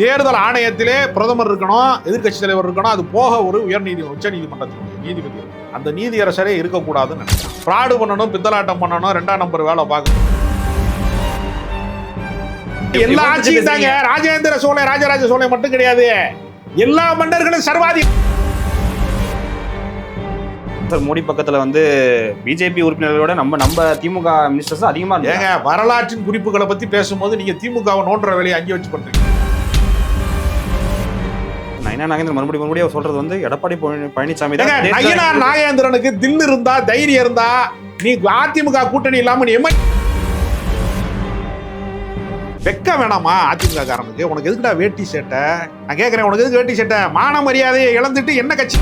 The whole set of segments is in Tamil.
தேர்தல் ஆணையத்திலே பிரதமர் இருக்கணும், எதிர்க்கட்சி தலைவர் இருக்கணும். அது போக ஒரு உச்ச நீதிமன்றத்தினுடைய நீதிபதி அந்த நீதியரசரே இருக்கக்கூடாதுன்னு நினைக்கிறேன். ஃப்ராடு பண்ணணும், பித்தலாட்டம் பண்ணணும், 2ஆம் நம்பர் வேலை பார்க்கணும். எல்லா ஆட்சியும் தாங்க. ராஜேந்திர சோழ ராஜராஜ சோழ மட்டும் கிடையாது, எல்லா மன்னர்களும் சர்வாதி. மோடி பக்கத்துல பிஜேபி உறுப்பினர்களோட நம்ம திமுக மினிஸ்டர்ஸ் அதிகமா ஏங்க. வரலாற்றின் குறிப்புகளை பத்தி பேசும்போது நீங்க திமுகவை நோன்ற வேலையை அங்கே வச்சு பண்றீங்க. மறுபடியும் சொல்றது எடப்பாடி பழனிசாமி தான். நயினார் நாகேந்திரனுக்கு தில் இருந்தா, தைரியம் இருந்தா, நீ அதிமுக கூட்டணி இல்லாம நீ வெக்க வேணாமா? அதிமுக காரனுக்கு உனக்கு எதுக்குடா வேட்டி சேட்டை? நான் கேட்கிறேன், உனக்கு எதுக்கு வேட்டி சேட்டை? மான மரியாதையை இழந்துட்டு என்ன கட்சி?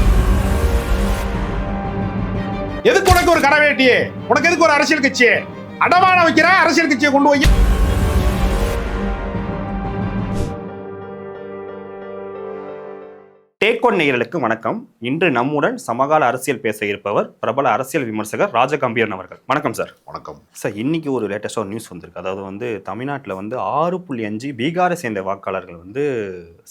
எதுக்கு உனக்கு ஒரு கடை வேட்டியே? உனக்கு எதுக்கு ஒரு அரசியல் கட்சி? அடமான வைக்கிற அரசியல் கட்சியை கொண்டு போய். டேக்கோன் நேயர்களுக்கு வணக்கம். இன்று நம்முடன் சமகால அரசியல் பேச இருப்பவர் பிரபல அரசியல் விமர்சகர் ராஜகம்பீரன் அவர்கள். வணக்கம் சார். வணக்கம் சார். இன்னைக்கு ஒரு லேட்டஸ்டாக ஒரு நியூஸ் வந்திருக்கு. அதாவது தமிழ்நாட்டில் 6.5 பீகாரை சேர்ந்த வாக்காளர்கள்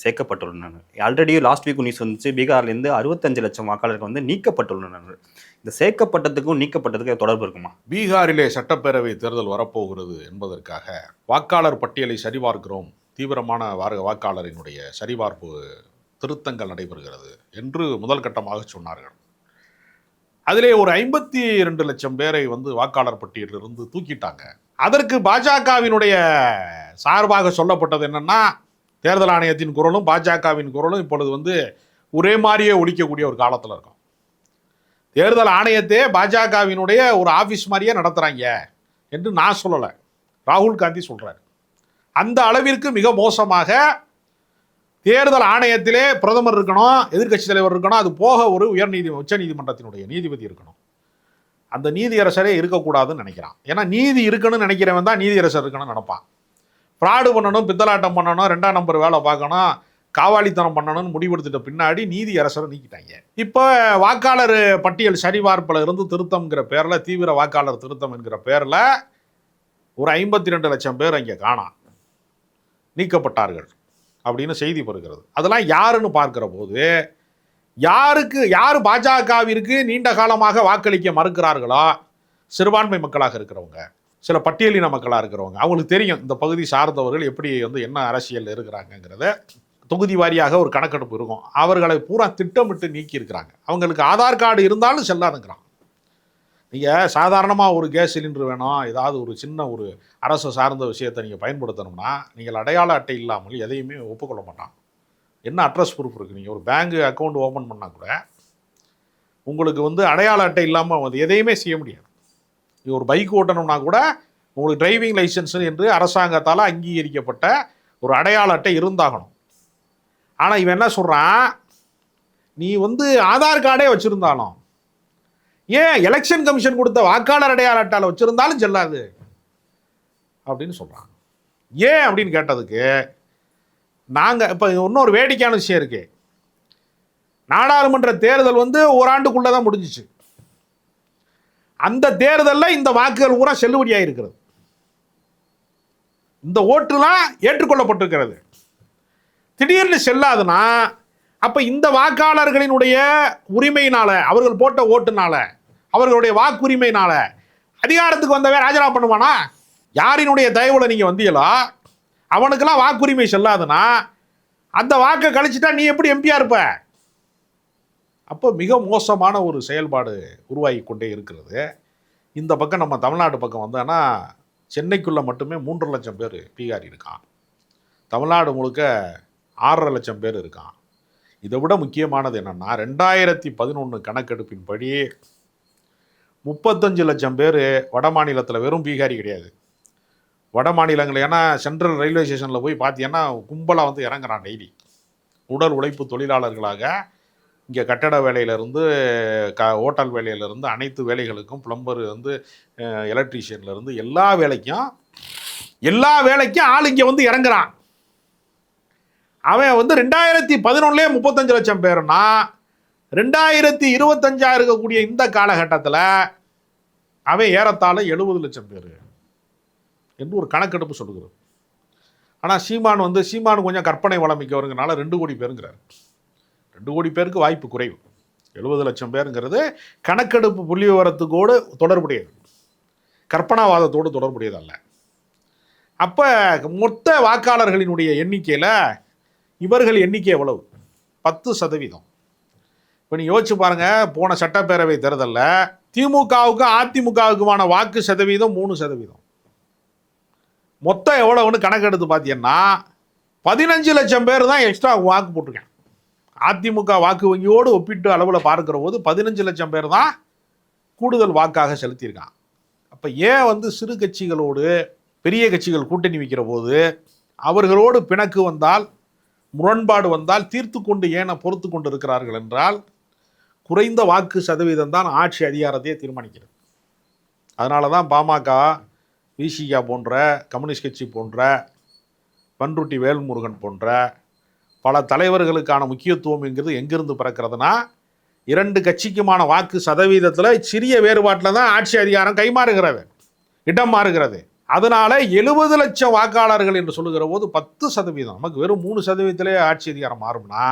சேர்க்கப்பட்டுள்ளனர். ஆல்ரெடி லாஸ்ட் வீக் நியூஸ் வந்துச்சு, பீகார்லேருந்து 65 லட்சம் வாக்காளர்கள் நீக்கப்பட்டுள்ளனர். இந்த சேர்க்கப்பட்டதுக்கும் நீக்கப்பட்டதுக்கும் தொடர்பு இருக்குமா? பீகாரிலே சட்டப்பேரவை தேர்தல் வரப்போகிறது என்பதற்காக வாக்காளர் பட்டியலை சரிபார்க்கிறோம், தீவிரமான வாக்காளரினுடைய சரிபார்ப்பு திருத்தங்கள் நடைபெறுகிறது என்று முதல் கட்டமாக சொன்னார்கள். அதிலே ஒரு 52 லட்சம் பேரை வாக்காளர் பட்டியலிருந்து தூக்கிட்டாங்க. அதற்கு பாஜகவினுடைய சார்பாக சொல்லப்பட்டது என்னன்னா, தேர்தல் ஆணையத்தின் குரலும் பாஜகவின் குரலும் இப்பொழுது ஒரே மாதிரியே ஒழிக்கக்கூடிய ஒரு காலத்தில் இருக்கும். தேர்தல் ஆணையத்தை பாஜகவினுடைய ஒரு ஆஃபீஸ் மாதிரியே நடத்துகிறாங்க என்று நான் சொல்லலை, ராகுல் காந்தி சொல்கிறார். அந்த அளவிற்கு மிக மோசமாக தேர்தல் ஆணையத்திலே பிரதமர் இருக்கணும், எதிர்க்கட்சி தலைவர் இருக்கணும். அது போக ஒரு உச்ச நீதிமன்றத்தினுடைய நீதிபதி இருக்கணும். அந்த நீதியரசரே இருக்கக்கூடாதுன்னு நினைக்கிறான். ஏன்னா நீதி இருக்கணும்னு நினைக்கிறவன் தான் நீதியரசர் இருக்கணும்னு நினைப்பான். ஃப்ராடு பண்ணணும், பித்தலாட்டம் பண்ணணும், 2ஆம் நம்பர் வேலை பார்க்கணும், காவாலித்தனம் பண்ணணும்னு முடிவெடுத்துட்ட பின்னாடி நீதியரசரை நீக்கிட்டாங்க. இப்போ வாக்காளர் பட்டியல் சரிபார்ப்பில் இருந்து திருத்தம்ங்கிற பேரில், தீவிர வாக்காளர் திருத்தம் என்கிற பேரில் ஒரு 52 லட்சம் பேர் அங்கே காணாம், நீக்கப்பட்டார்கள் அப்படின்னு செய்தி பெறுகிறது. அதெல்லாம் யாருன்னு பார்க்கிற போது, யார் பாஜகவிற்கு நீண்ட காலமாக வாக்களிக்க மறுக்கிறார்களோ, சிறுபான்மை மக்களாக இருக்கிறவங்க, சில பட்டியலின மக்களாக இருக்கிறவங்க, அவங்களுக்கு தெரியும் இந்த பகுதி சார்ந்தவர்கள் எப்படி என்ன அரசியல் இருக்கிறாங்கிறத. தொகுதி வாரியாக ஒரு கணக்கெடுப்பு இருக்கும். அவர்களை பூரா திட்டமிட்டு நீக்கி இருக்கிறாங்க. அவங்களுக்கு ஆதார் கார்டு இருந்தாலும் செல்லாதுங்கிறான். நீங்கள் சாதாரணமாக ஒரு கேஸ் சிலிண்டர் வேணும், ஏதாவது ஒரு சின்ன ஒரு அரசு சார்ந்த விஷயத்தை நீங்கள் பயன்படுத்தணும்னா, நீங்கள் அடையாள அட்டை இல்லாமல் எதையுமே ஒப்புக்கொள்ள மாட்டான். என்ன அட்ரஸ் ப்ரூஃப் இருக்குது? நீங்கள் ஒரு பேங்க் அக்கௌண்ட் ஓப்பன் பண்ணால் கூட உங்களுக்கு அடையாள அட்டை இல்லாமல் எதையுமே செய்ய முடியாது. நீங்கள் ஒரு பைக் ஓட்டணும்னா கூட உங்களுக்கு டிரைவிங் லைசன்ஸ் என்று அரசாங்கத்தால் அங்கீகரிக்கப்பட்ட ஒரு அடையாள அட்டை இருந்தாகணும். ஆனால் இவன் என்ன சொல்கிறான், நீ ஆதார் கார்டே வச்சுருந்தாலும், ஏன் எலெக்ஷன் கமிஷன் கொடுத்த வாக்காளர் அடையாள அட்டையில் வச்சிருந்தாலும் செல்லாது அப்படின்னு சொல்றாங்க. ஏன் அப்படின்னு கேட்டதுக்கு, நாங்கள் இப்போ இன்னொரு வேடிக்கையான விஷயம் இருக்கு. நாடாளுமன்ற தேர்தல் ஓராண்டுக்குள்ளே தான் முடிஞ்சிச்சு. அந்த தேர்தலில் இந்த வாக்குகள் பூரா செல்லுபடியாக இருக்கிறது, இந்த ஓட்டுலாம் ஏற்றுக்கொள்ளப்பட்டிருக்கிறது. திடீர்னு செல்லாதுன்னா, அப்போ இந்த வாக்காளர்களினுடைய உரிமையினால, அவர்கள் போட்ட ஓட்டுனால, அவர்களுடைய வாக்குரிமையினால அதிகாரத்துக்கு வந்தவே ராஜினாமா பண்ணுவானா? யாரினுடைய தயவுல நீங்கள் வந்தீங்களோ அவனுக்கெல்லாம் வாக்குரிமை செல்லாதுன்னா, அந்த வாக்கை கழிச்சிட்டா நீ எப்படி எம்பியா இருப்ப? அப்போ மிக மோசமான ஒரு செயல்பாடு உருவாகி கொண்டே இருக்கிறது. இந்த பக்கம் நம்ம தமிழ்நாடு பக்கம் வந்தோன்னா, சென்னைக்குள்ளே மட்டுமே 3 லட்சம் பேர் பீகாரி இருக்கான். தமிழ்நாடு முழுக்க 6.5 லட்சம் பேர் இருக்கான். இதை விட முக்கியமானது என்னென்னா, 2011 கணக்கெடுப்பின்படி 35 லட்சம் பேர் வட மாநிலத்தில், வெறும் பீகாரி கிடையாது, வட மாநிலங்கள். ஏன்னா சென்ட்ரல் ரயில்வே ஸ்டேஷனில் போய் பார்த்தீங்கன்னா கும்பலாக இறங்குறான் டெய்லி. உடல் உழைப்பு தொழிலாளர்களாக இங்கே கட்டட வேலையிலேருந்து ஹோட்டல் வேலையிலேருந்து அனைத்து வேலைகளுக்கும், பிளம்பர் எலக்ட்ரீஷியன்லேருந்து எல்லா வேலைக்கும் ஆள் இங்கே இறங்குறான். அவன் 2011 35 லட்சம் பேர்னா, 2025 இருக்கக்கூடிய இந்த காலகட்டத்தில் அவன் ஏறத்தாழ 70 லட்சம் பேர் என்று ஒரு கணக்கெடுப்பு சொல்லுகிறது. ஆனால் சீமான் கொஞ்சம் கற்பனை வளமிக்கவருங்கனால 2 கோடி பேருங்கிறார். 2 கோடி பேருக்கு வாய்ப்பு குறைவு. 70 லட்சம் பேருங்கிறது கணக்கெடுப்பு புள்ளி விவரத்துக்கோடு தொடர்புடையது, கற்பனாவாதத்தோடு தொடர்புடையதல்ல. அப்போ மொத்த வாக்காளர்களினுடைய எண்ணிக்கையில் இவர்கள் எண்ணிக்கை எவ்வளவு? 10%. இப்போ நீ யோசிச்சு பாருங்க, போன சட்டப்பேரவை தேர்தலில் திமுகவுக்கும் அதிமுகவுக்குமான வாக்கு சதவீதம் 3%. மொத்தம் எவ்வளவுன்னு கணக்கெடுத்து பார்த்தீங்கன்னா 15 லட்சம் பேர் தான் எக்ஸ்ட்ரா வாக்கு போட்டிருக்கேன். அதிமுக வாக்கு வங்கியோடு ஒப்பிட்டு அளவில் பார்க்கிற போது 15 லட்சம் பேர் தான் கூடுதல் வாக்காக செலுத்தியிருக்கான். அப்போ ஏன் சிறு கட்சிகளோடு பெரிய கட்சிகள் கூட்டணி வைக்கிற போது அவர்களோடு பிணக்கு வந்தால், முரண்பாடு வந்தால் தீர்த்து கொண்டு ஏன் பொறுத்து கொண்டு இருக்கிறார்கள் என்றால், குறைந்த வாக்கு சதவீதம் தான் ஆட்சி அதிகாரத்தையே தீர்மானிக்கிறது. அதனால தான் பாமக, விசிகா போன்ற, கம்யூனிஸ்ட் கட்சி போன்ற, பன்ருட்டி வேல்முருகன் போன்ற பல தலைவர்களுக்கான முக்கியத்துவம் எங்கிருந்து பிறக்கிறதுனா, 2 கட்சிக்குமான வாக்கு சதவீதத்தில் சிறிய வேறுபாட்டில் தான் ஆட்சி அதிகாரம் கைமாறுகிறது, இடம் மாறுகிறது. அதனால 70 லட்சம் வாக்காளர்கள் என்று சொல்லுகிற போது 10%, நமக்கு வெறும் 3%லே ஆட்சி அதிகாரம் மாறும்னா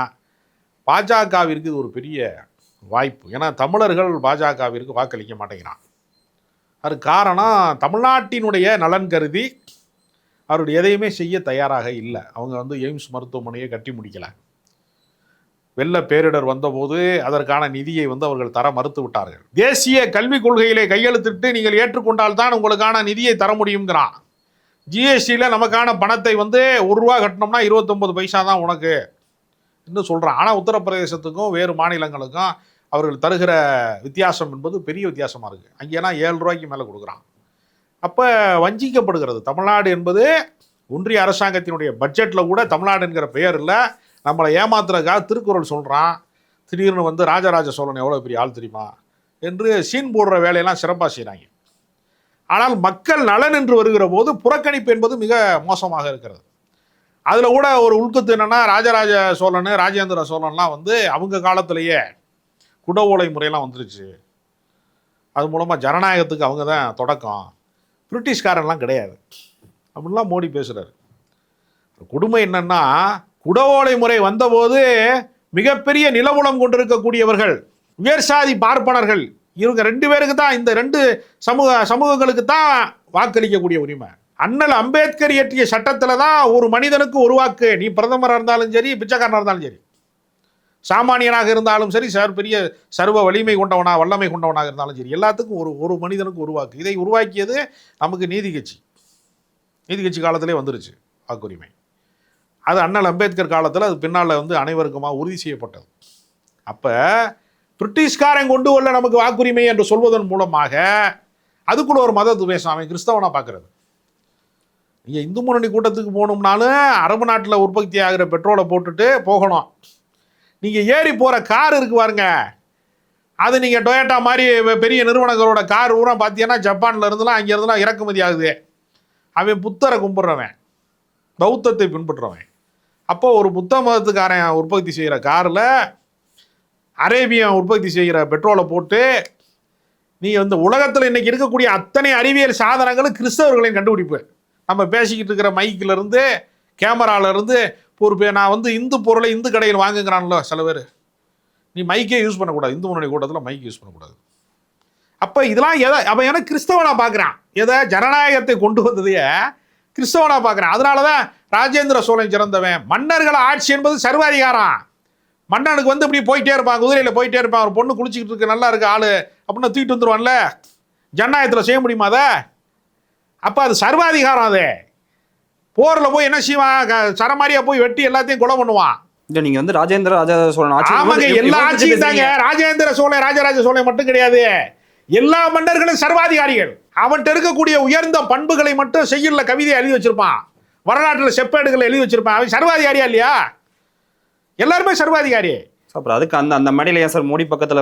பாஜகவிற்கு இது ஒரு பெரிய வாய்ப்பு. ஏன்னா தமிழர்கள் பாஜகவிற்கு வாக்களிக்க மாட்டேங்கிறான். அது காரணம், தமிழ்நாட்டினுடைய நலன் கருதி அவருடைய எதையுமே செய்ய தயாராக இல்லை. அவங்க எய்ம்ஸ் மருத்துவமனையை கட்டி முடிக்கலை. வெள்ள பேரிடர் வந்தபோது அதற்கான நிதியை அவர்கள் தர மறுத்து விட்டார்கள். தேசிய கல்விக் கொள்கையிலே கையெழுத்திட்டு நீங்கள் ஏற்றுக்கொண்டால் தான் உங்களுக்கான நிதியை தர முடியுங்கிறான். ஜிஎஸ்டியில் நமக்கான பணத்தை 1 ரூபா கட்டினோம்னா 29 பைசா தான் உனக்கு என்று சொல்கிறான். ஆனால் உத்தரப்பிரதேசத்துக்கும் வேறு மாநிலங்களுக்கும் அவர்கள் தருகிற வித்தியாசம் என்பது பெரிய வித்தியாசமாக இருக்குது. அங்கேனா 7 ரூபாய்க்கு மேலே கொடுக்குறான். அப்போ வஞ்சிக்கப்படுகிறது தமிழ்நாடு என்பது. ஒன்றிய அரசாங்கத்தினுடைய பட்ஜெட்டில் கூட தமிழ்நாடு என்கிற பெயர் இல்லை. நம்மளை ஏமாத்துறதுக்காக திருக்குறள் சொல்கிறான். திடீர்னு ராஜராஜ சோழன் எவ்வளோ பெரிய ஆள் தெரியுமா என்று சீன் போடுற வேலையெல்லாம் சிறப்பாக செய்கிறாங்க. ஆனால் மக்கள் நலன் என்று வருகிற போது புறக்கணிப்பு என்பது மிக மோசமாக இருக்கிறது. அதில் கூட ஒரு உள்கத்து என்னென்னா, ராஜராஜ சோழன், ராஜேந்திர சோழன்லாம் அவங்க காலத்திலேயே குட ஓலை முறையெல்லாம் வந்துருச்சு. அது மூலமாக ஜனநாயகத்துக்கு அவங்க தான் தொடக்கம், பிரிட்டிஷ்காரன்லாம் கிடையாது அப்படின்லாம் மோடி பேசுகிறார். கொடுமை என்னன்னா, குட ஓலை முறை வந்தபோது மிகப்பெரிய நிலவுலம் கொண்டிருக்கக்கூடியவர்கள், உயர் சாதி பார்ப்பனர்கள், இவங்க 2 பேருக்கு தான், இந்த 2 சமூகங்களுக்கு தான் வாக்களிக்கக்கூடிய உரிமை. அண்ணல் அம்பேத்கர் இயற்றிய சட்டத்தில் தான் ஒரு மனிதனுக்கு ஒரு வாக்கு. நீ பிரதமராக இருந்தாலும் சரி, பிச்சைக்காரனாக இருந்தாலும் சரி, சாமானியனாக இருந்தாலும் சரி, பெரிய சர்வ வலிமை கொண்டவனாக, வல்லமை கொண்டவனாக இருந்தாலும் சரி, எல்லாத்துக்கும் ஒரு மனிதனுக்கு ஒரு வாக்கு. இதை உருவாக்கியது நமக்கு நீதி கட்சி காலத்திலே வந்துருச்சு வாக்குரிமை. அது அண்ணல் அம்பேத்கர் காலத்தில், அது பின்னால் அனைவருக்குமா உறுதி செய்யப்பட்டது. அப்போ பிரிட்டிஷ்காரன் கொண்டு வரல நமக்கு வாக்குரிமை என்று சொல்வதன் மூலமாக அதுக்குள்ள ஒரு மத துவேஷம், அவன் கிறிஸ்தவனாக பார்க்கறது. நீங்கள் இந்து முன்னணி கூட்டத்துக்கு போகணும்னாலும் அரபு நாட்டில் உற்பத்தி ஆகிற பெட்ரோலை போட்டுட்டு போகணும். நீங்கள் ஏறி போகிற கார் இருக்கு பாருங்க, அது நீங்கள் டொயோட்டா மாதிரி பெரிய நிறுவனங்களோட கார் ஊரா பார்த்தீங்கன்னா ஜப்பானில் இருந்துலாம் அங்கே இருந்துலாம் இறக்குமதி ஆகுது. அவன் புத்தரை கும்பிட்றவன், பௌத்தத்தை பின்பற்றுறவன். அப்போ ஒரு புத்த மதத்துக்காரன் உற்பத்தி செய்கிற காரில் அரேபியன் உற்பத்தி செய்கிற பெட்ரோலை போட்டு நீ உலகத்தில் இன்றைக்கி இருக்கக்கூடிய அத்தனை அறிவியல் சாதனங்களும் கிறிஸ்தவர்களின் கண்டுபிடிப்பு. நம்ம பேசிக்கிட்டு இருக்கிற மைக்கிலிருந்து, கேமராவிலேருந்து, நான் இந்து பொருளை இந்து கடையில் வாங்குங்கிறான்ல சில பேர். நீ மைக்கே யூஸ் பண்ணக்கூடாது, இந்து முன்னணி கூட்டத்தில் மைக் யூஸ் பண்ணக்கூடாது. அப்போ இதெல்லாம் அவன் எனக்கு கிறிஸ்தவனாக பார்க்குறான். எதை ஜனநாயகத்தை கொண்டு வந்ததையே கிறிஸ்தவனாக பார்க்குறான். அதனால தான் ராஜேந்திர சோழன் சிறந்தவன். மன்னர்கள் ஆட்சி என்பது சர்வாதிகாரம். மன்னனுக்கு இப்படி போயிட்டே இருப்பான், குதிரையில் போயிட்டே இருப்பான். ஒரு பொண்ணு குளிச்சுக்கிட்டு இருக்கு, நல்லா இருக்கு ஆள் அப்படின்னு தூக்கிட்டு வந்துடுவான்ல. ஜனநாயகத்தில் செய்ய முடியுமா அதை? அப்போ அது சர்வாதிகாரம். அது போரில் போய் என்ன செய்வான், சரமாரியாக போய் வெட்டி எல்லாத்தையும் கொலை பண்ணுவான். இல்லை, நீங்கள் ராஜேந்திர சோழன் ஆட்சி, ஆமாங்க, எல்லா ஆட்சியும் தாங்க. ராஜேந்திர சோழன், ராஜராஜ சோழன் மட்டும் கிடையாது, எல்லா மன்னர்களும் சர்வாதிகாரிகள். அவன்கிட்ட இருக்கக்கூடிய உயர்ந்த பண்புகளை மட்டும் செய்யல கவிதையை எழுதி வச்சிருப்பான், வரலாற்றில் செப்பேடுகளை எழுதி வச்சிருப்பான். அவன் சர்வாதிகாரியா இல்லையா? எல்லாருமே சர்வாதிகாரி. அப்புறம் அதுக்கு அந்த மேடையில் ஏன் சார் மோடி பக்கத்தில்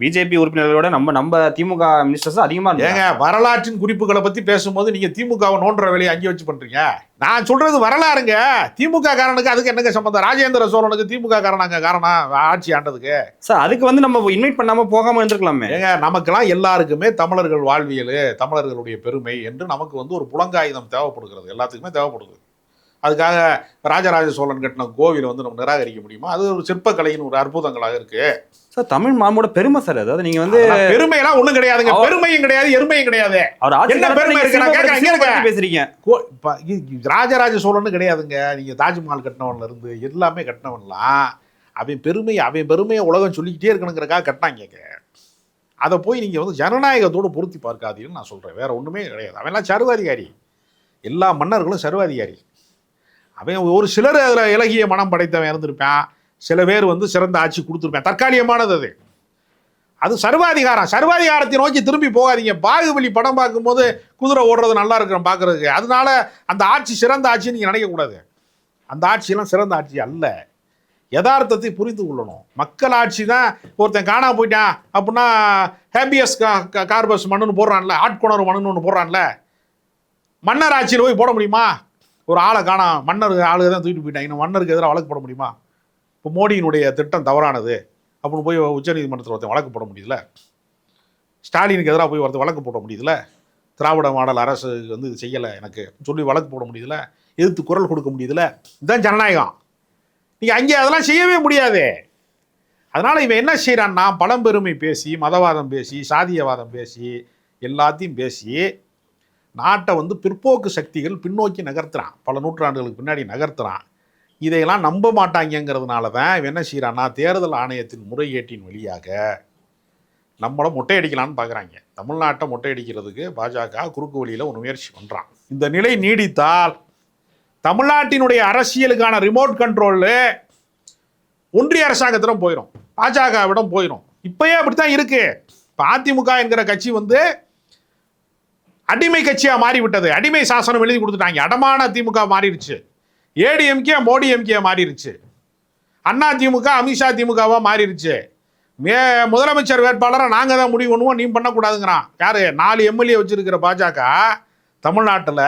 பிஜேபி உறுப்பினர்களோட நம்ம திமுக மினிஸ்டர்ஸ் அதிகமாக ஏங்க வரலாற்றின் குறிப்புகளை பற்றி பேசும்போது நீங்கள் திமுகவை நோண்டுற வேலையை அங்கே வச்சு பண்ணுறீங்க. நான் சொல்கிறது வரலாறுங்க. திமுக காரனுக்கு அதுக்கு என்னங்க சம்பந்தம்? ராஜேந்திர சோழனுக்கு திமுக காரணங்க காரணம் ஆட்சி ஆண்டதுக்கு. சார் அதுக்கு நம்ம இன்வைட் பண்ணாமல் போகாமல் இருந்திருக்கலாமே. ஏங்க நமக்கெல்லாம் எல்லாருக்குமே தமிழர்கள் வாழ்வியல், தமிழர்களுடைய பெருமை என்று நமக்கு ஒரு புலங்காயுதம் தேவைப்படுகிறது, எல்லாத்துக்குமே தேவைப்படுது. அதுக்காக ராஜராஜ சோழன் கட்டின கோவில் வந்து நம்ம நிராகரிக்க முடியுமா? அது ஒரு சிற்பக்கலையின் ஒரு அற்புதங்களாக இருக்கு சார். தமிழ் மாமோட பெருமை சார். அதாவது நீங்க வந்து பெருமையெல்லாம் ஒண்ணும் கிடையாதுங்க. பெருமையும் கிடையாது, எருமையும் கிடையாது. என்ன பெருமை பேசுறீங்க? ராஜராஜ சோழன் கிடையாதுங்க. நீங்க தாஜ்மஹால் கட்டினவன்ல இருந்து எல்லாமே கட்டினவன்லாம் அவன் பெருமையை உலகம் சொல்லிக்கிட்டே இருக்கணுங்கிறக்காக கட்டினாங்க. அதை போய் நீங்க வந்து ஜனநாயகத்தோடு பொருத்தி பார்க்காதீங்கன்னு நான் சொல்றேன். வேற ஒண்ணுமே கிடையாது. அவன்லாம் சர்வாதிகாரி. எல்லா மன்னர்களும் சர்வாதிகாரி. அவன் ஒரு சிலர் அதில் இலகிய மனம் படைத்தவன் இருந்திருப்பான். சில பேர் வந்து சிறந்த ஆட்சி கொடுத்துருப்பேன். தற்காலிகமானது அது சர்வாதிகாரம். சர்வாதிகாரத்தை நோக்கி திரும்பி போகாதீங்க. பாகுபலி படம் பார்க்கும்போது குதிரை ஓடுறது நல்லா இருக்கிறோம் பார்க்கறதுக்கு. அதனால அந்த ஆட்சி சிறந்த ஆட்சின்னு நீங்கள் நினைக்கக்கூடாது. அந்த ஆட்சியெல்லாம் சிறந்த ஆட்சி அல்ல. யதார்த்தத்தை புரிந்து கொள்ளணும். மக்கள் ஆட்சி தான். ஒருத்தன் காணா போயிட்டான் அப்படின்னா ஹேபியஸ் கார்பஸ் மண்ணுன்னு போடுறான்ல, ஆட்கொணர் மண்ணுன்னு ஒன்று போடுறான்ல. மன்னர் ஆட்சியில் போய் போட முடியுமா? ஒரு ஆளை காணா, மன்னர் ஆளுக தான் தூக்கிட்டு போயிட்டாங்க, மன்னருக்கு எதிராக வழக்கு போட முடியுமா? இப்போ மோடியினுடைய திட்டம் தவறானது அப்படின்னு போய் உச்சநீதிமன்றத்தில் ஒருத்தன் வழக்கு போட முடியுதுல. ஸ்டாலினுக்கு எதிராக போய் ஒருத்தர் வழக்கு போட முடியுதுல. திராவிட மாடல் அரசு வந்து இது செய்யலை எனக்கு சொல்லி வழக்கு போட முடியுதுல. எதிர்த்து குரல் கொடுக்க முடியுதுல. இதுதான் ஜனநாயகம். நீங்கள் அங்கே அதெல்லாம் செய்யவே முடியாது. அதனால் இவன் என்ன செய்கிறான்னா, பழம்பெருமை பேசி, மதவாதம் பேசி, சாதியவாதம் பேசி, எல்லாத்தையும் பேசி நாட்டை வந்து பிற்போக்கு சக்திகள் பின்னோக்கி நகர்த்துறான். பல நூற்றாண்டுகளுக்கு பின்னாடி நகர்த்துறான். இதையெல்லாம் நம்ப மாட்டாங்கிறதுனால தான் இவன் என்ன செய்கிறான்னா, தேர்தல் ஆணையத்தின் முறைகேட்டின் வழியாக நம்மளை மொட்டையடிக்கலான்னு பார்க்குறாங்க. தமிழ்நாட்டை மொட்டையடிக்கிறதுக்கு பாஜக குறுக்கு வழியில் ஒரு முயற்சி பண்ணுறான். இந்த நிலை நீடித்தால் தமிழ்நாட்டினுடைய அரசியலுக்கான ரிமோட் கண்ட்ரோல் ஒன்றிய அரசாங்கத்திடம் போயிடும், பாஜகவிடம் போயிடும். இப்பயே அப்படித்தான் இருக்கு. இப்போ அதிமுக என்கிற கட்சி வந்து அடிமை கட்சியாக மாறிவிட்டது. அடிமை சாசனம் எழுதி கொடுத்துட்டாங்க. அடமான திமுக மாறிடுச்சு. ஏடிஎம்கே மோடி எம்கே மாறிடுச்சு. அண்ணா திமுக அமித்ஷா திமுகவா மாறிடுச்சு. முதலமைச்சர் வேட்பாளரை நாங்கள் தான் முடிவு பண்ணுவோம், நீ பண்ணக்கூடாதுங்கிறான். யாரு? 4 எம்எல்ஏ வச்சிருக்கிற பாஜக தமிழ்நாட்டில்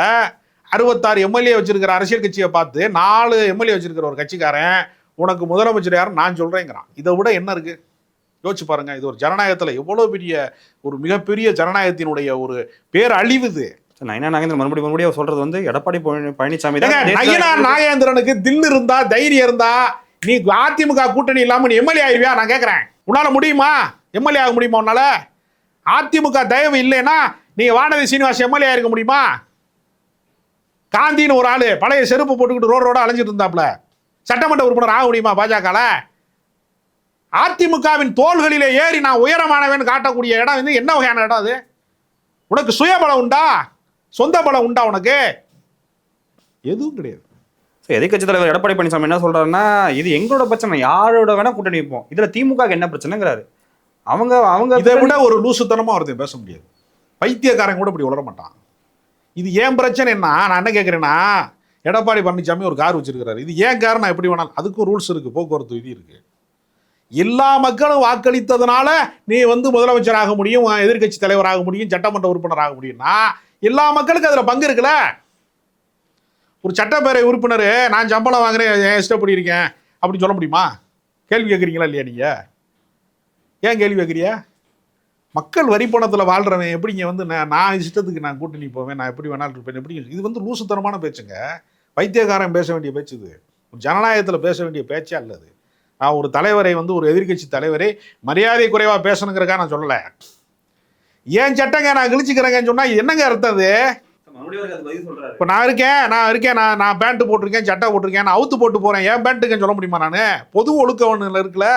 66 எம்எல்ஏ வச்சிருக்கிற அரசியல் கட்சியை பார்த்து 4 எம்எல்ஏ வச்சிருக்கிற ஒரு கட்சிக்காரன் உனக்கு முதலமைச்சர் யாரும் நான் சொல்றேங்கிறான். இதை விட என்ன இருக்கு? யோசிச்சு பாருங்க. இது ஒரு ஜனநாயகத்தில் எவ்வளவு பெரிய ஒரு மிகப்பெரிய ஜனநாயகத்தினுடைய ஒரு பேரழிவு இது. நயினா நாகேந்திரன் மறுபடியும் சொல்றது வந்து எடப்பாடி பழனிசாமி தான். நயினா நாகேந்திரனுக்கு தில் இருந்தா, தைரியம் இருந்தா, நீ அதிமுக கூட்டணி இல்லாம நீ எம்எல்ஏ ஆயிருவியா? நான் கேட்கிறேன். உன்னால முடியுமா? எம்எல்ஏ ஆக முடியுமா உன்னால? அதிமுக தயவு இல்லைன்னா நீங்க வானதி சீனிவாசன் எம்எல்ஏ ஆயிருக்க முடியுமா? காந்தின்னு ஒரு ஆளு பழைய செருப்பு போட்டுக்கிட்டு ரோட அலைஞ்சிட்டு இருந்தாப்ல, சட்டமன்ற உறுப்பினர் ஆக முடியுமா பாஜக? அதிமுகவின் தோள்களிலே ஏறி நான் உயரமானவன் காட்டக்கூடிய இடம் வந்து என்ன வகையான இடம் அது? உனக்கு சுயபலம் உண்டா? சொந்த பலம் உண்டா? உனக்கு எதுவும் கிடையாது. எதிர்க்கட்சி தலைவர் எடப்பாடி பழனிசாமி என்ன சொல்றாருன்னா, இது எங்களோட பிரச்சனை, யாரோட வேணா கூட்டணி வைப்போம், இதுல திமுக என்ன பிரச்சனைங்கிறாரு. அவங்க இதை விட ஒரு லூசுத்தனமா ஒருத்தன் பேச முடியாது. பைத்தியக்காரன் கூட இப்படி உளர மாட்டான். இது ஏன் பிரச்சனை என்ன? நான் என்ன கேட்குறேன்னா, எடப்பாடி பழனிசாமி ஒரு கார் வச்சிருக்கிறாரு. இது ஏன் கார்? நான் எப்படி வேணாலும், அதுக்கும் ரூல்ஸ் இருக்கு, போக்குவரத்து விதி இருக்கு. எல்லா மக்களும் வாக்களித்ததுனால நீ வந்து முதலமைச்சராக முடியும், எதிர்கட்சி தலைவராக முடியும், சட்டமன்ற உறுப்பினராக முடியும்னா எல்லா மக்களுக்கும் அதில் பங்கு இருக்குல்ல. ஒரு சட்டப்பேரவை உறுப்பினர் நான் சம்பளம் வாங்குறேன், இஷ்டப்படி இருக்கேன் அப்படின்னு சொல்ல முடியுமா? கேள்வி கேட்குறீங்களா இல்லையா? நீங்கள் ஏன் கேள்வி கேட்குறியா? மக்கள் வரி பணத்தில் வாழ்கிறவன் எப்படிங்க வந்து நான் இஷ்டத்துக்கு நான் கூட்டணி போவேன், நான் எப்படி வேணாலும் இருப்பேன், எப்படி? இது வந்து லூசுத்தனமான பேச்சுங்க. வைத்தியக்காரன் பேச வேண்டிய பேச்சு இது. ஜனநாயகத்தில் பேச வேண்டிய பேச்சே அல்லது. நான் ஒரு தலைவரை வந்து ஒரு எதிர்கட்சி தலைவரை மரியாதை குறைவாக பேசணுங்கிறக்காக நான் சொல்லலை. ஏன் சட்டங்க நான் கிழிச்சிக்கிறேங்கன்னு சொன்னால் என்னங்க அர்த்தம் அது? இப்போ நான் இருக்கேன் நான் பேண்ட்டு போட்டிருக்கேன், சட்டை போட்டிருக்கேன், நான் அவுத்து போட்டு போகிறேன், ஏன் பேண்ட்டுக்குன்னு சொல்ல முடியுமா? நான் பொது ஒழுக்கவனில் இருக்குல்ல,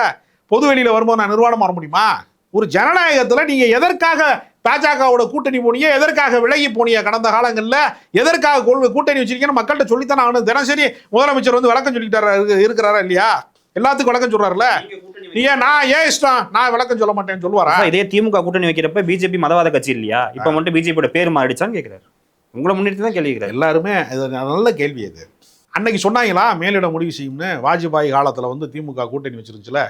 பொது வெளியில் வரும்போது நான் நிர்வாணம் வர முடியுமா? ஒரு ஜனநாயகத்தில் நீங்கள் எதற்காக பாஜகவோட கூட்டணி போனீங்க, எதற்காக விலகி போனீங்க, கடந்த காலங்களில் எதற்காக கூட்டணி வச்சிருக்கீங்கன்னு மக்கள்கிட்ட சொல்லித்தானே ஆகணும். தினசரி முதலமைச்சர் வந்து விளக்கம் சொல்லிக்கிட்டாரா இருக்கிறாரா இல்லையா? எல்லாத்துக்கும் விளக்கம் சொல்றாருல. நான் ஏன் இஷ்டம் நான் விளக்கம் சொல்ல மாட்டேன்னு சொல்லுவாரா? இதே திமுக கூட்டணி வைக்கிறப்ப பிஜேபி மதவாத கட்சி இல்லையா? இப்ப மட்டும் பிஜேபியோட பேர் மாறிடுச்சான்னு கேட்கிறாரு. உங்களை முன்னிட்டு தான் கேள்வி கேட்கிறாரு. எல்லாருமே நல்ல கேள்வி அது. அன்னைக்கு சொன்னாங்களா மேலிட முடிவு செய்யும்னு? வாஜ்பாய் காலத்தில் வந்து திமுக கூட்டணி வச்சிருந்துச்சுல,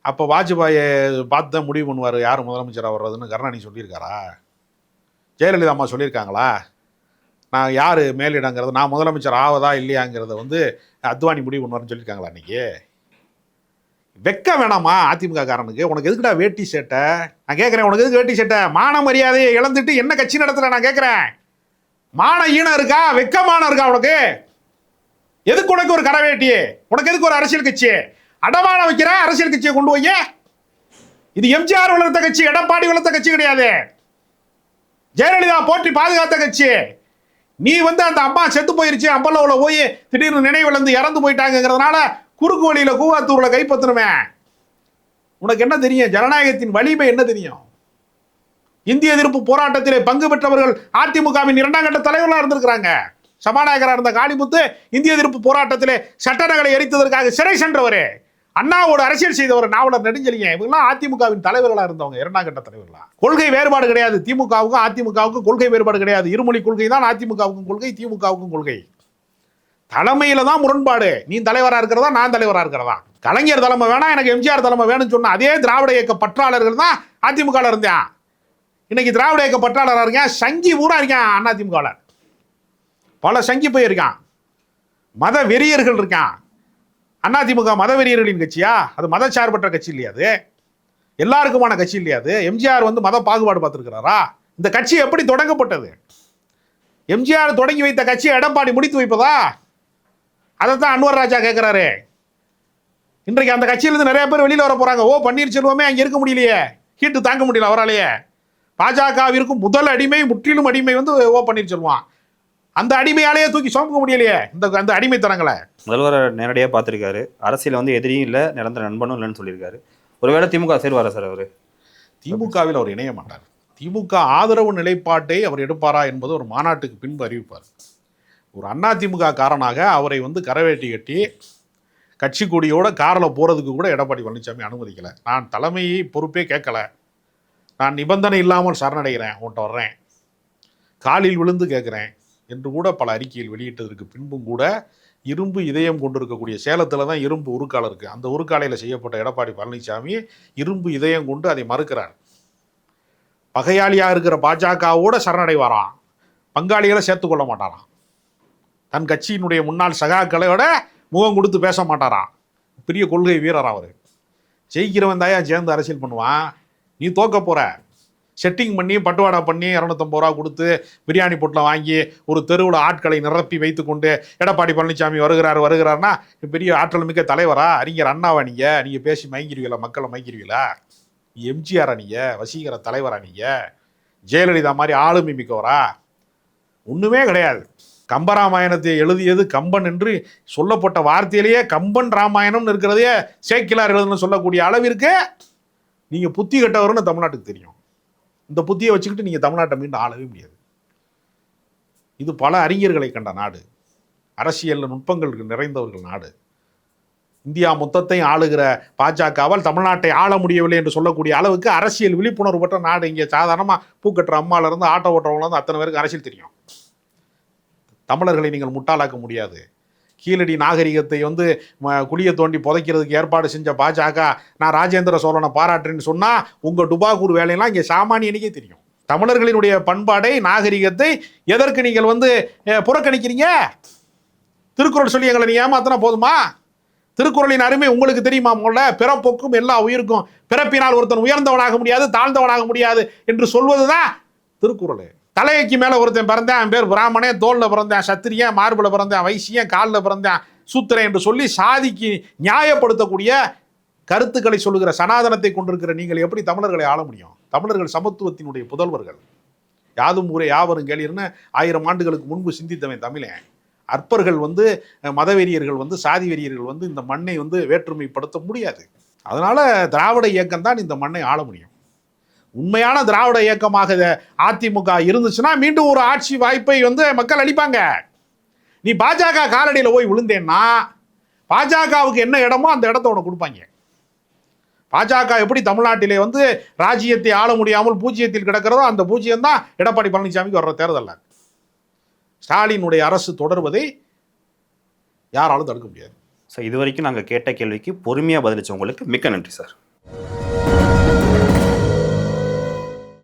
அப்போ வாஜ்பாயை பார்த்து தான் முடிவு பண்ணுவார் யார் முதலமைச்சராக வர்றதுன்னு கருணாநிதி சொல்லியிருக்காரா? ஜெயலலிதா அம்மா சொல்லியிருக்காங்களா? நான் யார் மேலிடங்கிறது, நான் முதலமைச்சர் ஆவதா இல்லையாங்கிறத வந்து அத்வானி முடிவு பண்ணுவார்னு சொல்லியிருக்காங்களா? அன்றைக்கி வெக்க வேணாமா அதிமுக காரனுக்கு? உனக்கு எதுக்குடா வேட்டி சேட்டை? நான் கேட்குறேன், உனக்கு எதுக்கு வேட்டி சேட்டை? மான மரியாதையை இழந்துட்டு என்ன கட்சி நடத்துகிற? நான் கேட்குறேன். மான ஈனம் இருக்கா? வெக்கமானம் இருக்கா உனக்கு? எதுக்கு உனக்கு ஒரு கரவேட்டி? உனக்கு எதுக்கு ஒரு அரசியல் கட்சி? அடமான வைக்கிற அரசியல் கட்சியை கொண்டு போய். இது எம்ஜிஆர் வளர்த்த கட்சி, எடப்பாடி வளர்த்த கட்சி கிடையாது. ஜெயலலிதா போற்றி பாதுகாத்த கட்சி. நீ வந்து அந்த அம்மா செத்து போயிருச்சு, அம்பலவுல போய் திடீர்னு நினைவிழந்து இறந்து போயிட்டாங்கிறதுனால குறுக்கு வழியில கூவாத்தூர்ல கைப்பற்றணுமே. உனக்கு என்ன தெரியும்? ஜனநாயகத்தின் வலிமை என்ன தெரியும்? இந்திய எதிர்ப்பு போராட்டத்திலே பங்கு பெற்றவர்கள் அதிமுகவின் 2ஆம் கட்ட தலைவர்களாக இருந்திருக்கிறாங்க. சபாநாயகராக இருந்த காளிமுத்து இந்திய எதிர்ப்பு போராட்டத்திலே சட்டங்களை எரித்ததற்காக சிறை சென்றவர். அண்ணாவோட அரசியல் செய்தவர் நாவலர் நெடுஞ்செழியன். இவங்கெல்லாம் அதிமுகவின் தலைவர்களாக இருந்தவங்க, 2ஆம் கட்ட தலைவர்களா. கொள்கை வேறுபாடு கிடையாது. திமுகவுக்கும் அதிமுகவுக்கும் கொள்கை வேறுபாடு கிடையாது. இருமொழி கொள்கை தான் அதிமுகவுக்கும் கொள்கை, திமுகவுக்கும் கொள்கை. தலைமையில தான் முரண்பாடு. நீ தலைவராக இருக்கிறதா, நான் தலைவராக இருக்கிறதா. கலைஞர் தலைமை வேணா, எனக்கு எம்ஜிஆர் தலைமை வேணும்னு சொன்ன அதே திராவிட இயக்க பற்றாளர்கள் தான் அதிமுக இருந்தேன். இன்னைக்கு திராவிட இயக்க பற்றாளராக இருக்கேன். சங்கி ஊரா இருக்கேன் அதிமுக. பல சங்கி போயிருக்கான். மத வெறியர்கள் இருக்கான். அதிமுக மத வெறியர்களின் கட்சியா? அது மதச்சார்பற்ற கட்சி இல்லையா? அது எல்லாருக்குமான கட்சி இல்லையா? அது எம்ஜிஆர் வந்து மத பாகுபாடு பார்த்துருக்கிறாரா? இந்த கட்சி எப்படி தொடங்கப்பட்டது? எம்ஜிஆர் தொடங்கி வைத்த கட்சியை எடப்பாடி முடித்து வைப்பதா? அதைத்தான் அன்வர் ராஜா கேட்கிறாரு. இன்றைக்கு அந்த கட்சியிலிருந்து நிறைய பேர் வெளியில் வர போறாங்க. ஓ பன்னீர்செல்வமே அங்கே இருக்க முடியலையே, ஹீட்டு தாங்க முடியல அவராலேயே. பாஜகவிற்கும் முதல் அடிமை, முற்றிலும் அடிமை வந்து ஓ பன்னீர்செல்வம். அந்த அடிமையாலேயே தூக்கி சுமக்க முடியலையே அந்த அடிமைத்தனங்களை. முதல்வர் நேரடியாக பார்த்துருக்காரு. அரசியல் வந்து எதிரியும் இல்லை, நிரந்தர நண்பனும் இல்லைன்னு சொல்லியிருக்காரு. ஒருவேளை திமுக சேருவாரா சார்? அவர் திமுகவில் அவர் இணைய மாட்டார். திமுக ஆதரவு நிலைப்பாட்டை அவர் எடுப்பாரா என்பது ஒரு மாநாட்டுக்கு பின்பு அறிவிப்பார். ஒரு அதிமுக காரனாக அவரை வந்து கரவேட்டி கட்டி கட்சி கொடியோட காரில் போகிறதுக்கு கூட எடப்பாடி பழனிசாமி அனுமதிக்கலை. நான் தலைமையை பொறுப்பே கேட்கல, நான் நிபந்தனை இல்லாமல் சரணடைகிறேன், உன்ட்ட வர்றேன், காலில் விழுந்து கேட்குறேன் என்று கூட பல அறிக்கையில் வெளியிட்டதற்கு பின்பும் கூட இரும்பு இதயம் கொண்டிருக்கக்கூடிய சேலத்தில் தான் இரும்பு உருக்காலை இருக்குது. அந்த உருக்காலையில் செய்யப்பட்ட எடப்பாடி பழனிசாமி இரும்பு இதயம் கொண்டு அதை மறுக்கிறார். பகையாளியாக இருக்கிற பாஜகவோட சரணடைவாராம், பங்காளிகளை சேர்த்துக்கொள்ள மாட்டாராம், தன் கட்சியினுடைய முன்னாள் சகாக்களோட முகம் கொடுத்து பேச மாட்டாராம். பெரிய கொள்கை வீரர் அவர். ஜெயிக்கிறவன் தாயா சேர்ந்து அரசியல் பண்ணுவான். நீ தோக்க போற. செட்டிங் பண்ணி பட்டுவாடா பண்ணி 250 ரூபா கொடுத்து பிரியாணி பொட்டில் வாங்கி ஒரு தெருவில் ஆட்களை நிரப்பி வைத்து கொண்டு எடப்பாடி பழனிசாமி வருகிறார்னா பெரிய ஆற்றல் மிக்க தலைவரா? அறிஞர் அண்ணாவா? நீங்கள் பேசி மயங்கிடுவீங்களா? மக்களை மயங்கிடுவீங்களா? எம்ஜிஆர் நீங்க வசீகர தலைவரா? நீங்கள் ஜெயலலிதா மாதிரி ஆளுமை மிக்கவரா? ஒன்றுமே கிடையாது. கம்பராமாயணத்தை எழுதியது கம்பன் என்று சொல்லப்பட்ட வார்த்தையிலேயே கம்பன் ராமாயணம்னு இருக்கிறதையே சேக்கிலார் எழுதுன்னு சொல்லக்கூடிய அளவிற்கு நீங்கள் புத்தி கட்டவர்னு தமிழ்நாட்டுக்கு தெரியும். இந்த புத்தியை வச்சுக்கிட்டு நீங்கள் தமிழ்நாட்டை மீண்டும் ஆளவே முடியாது. இது பல அறிஞர்களை கண்ட நாடு, அரசியல் நுட்பங்களுக்கு நிறைந்தவர்கள் நாடு. இந்தியா மொத்தத்தை ஆளுகிற பாஜகவால் தமிழ்நாட்டை ஆள முடியவில்லை என்று சொல்லக்கூடிய அளவுக்கு அரசியல் விழிப்புணர்வு பெற்ற நாடு. இங்கே சாதாரணமாக பூக்கட்டுற அம்மாவிலேருந்து ஆட்டோ ஓட்டுறவங்களாருந்து அத்தனை பேருக்கு அரசியல் தெரியும். தமிழர்களை நீங்கள் முட்டாளாக்க முடியாது. கீழடி நாகரிகத்தை வந்து குழியை தோண்டி புதைக்கிறதுக்கு ஏற்பாடு செஞ்ச பாஜக நான் ராஜேந்திர சோழனை பாராட்டுறேன்னு சொன்னால் உங்கள் டுபாக்கூர் வேலையெல்லாம் இங்கே சாமானியனுக்கே தெரியும். தமிழர்களினுடைய பண்பாடை, நாகரிகத்தை எதற்கு நீங்கள் வந்து புறக்கணிக்கிறீங்க? திருக்குறள் சொல்லி எங்களை நீ ஏமாத்தினா போதுமா? திருக்குறளின் அருமை உங்களுக்கு தெரியுமா? முதல்ல பிறப்புக்கும் எல்லா உயிருக்கும் பிறப்பினால் ஒருத்தன் உயர்ந்தவனாக முடியாது, தாழ்ந்தவனாக முடியாது என்று சொல்வதுதான் திருக்குறள். தலைக்கு மேலே ஒருத்தன் பிறந்தேன், அவன் பேர் பிராமணன், தோளில் பிறந்தேன் சத்திரியன், மார்பில் பிறந்தேன் வைசியன், காலில் பிறந்தேன் சூத்திரன் என்று சொல்லி சாதிக்கு நியாயப்படுத்தக்கூடிய கருத்துக்களை சொல்லுகிற சனாதனத்தை கொண்டிருக்கிற நீங்கள் எப்படி தமிழர்களை ஆள முடியும்? தமிழர்கள் சமத்துவத்தினுடைய புதல்வர்கள். யாதும் ஊரே யாவரும் கேளீர்னு 1000 ஆண்டுகளுக்கு முன்பு சிந்தித்தவன் தமிழன். அற்பர்கள் வந்து மதவெறியர்கள் வந்து சாதி வெறியர்கள் வந்து இந்த மண்ணை வந்து வேற்றுமைப்படுத்த முடியாது. அதனால திராவிட இயக்கம் தான் இந்த மண்ணை ஆள முடியும். உண்மையான திராவிட இயக்கமாக அதிமுக இருந்துச்சுன்னா மீண்டும் ஒரு ஆட்சி வாய்ப்பை வந்து மக்கள் அளிப்பாங்க. நீ பாஜக காலடியில் போய் விழுந்தேன்னா பாஜகவுக்கு என்ன இடமோ அந்த இடத்த உனக்கு கொடுப்பாங்க. பாஜக எப்படி தமிழ்நாட்டிலே வந்து ராஜ்யத்தை ஆள முடியாமல் பூஜ்ஜியத்தில் கிடக்கிறதோ அந்த பூஜ்ஜியம் தான் எடப்பாடி பழனிசாமிக்கு வர்ற தேர்தல். ஸ்டாலினுடைய அரசு தொடர்வதை யாராலும் தடுக்க முடியாது. ஸோ இது வரைக்கும் நாங்கள் கேட்ட கேள்விக்கு பொறுமையாக பதிலளிச்சவங்களுக்கு மிக்க நன்றி சார்.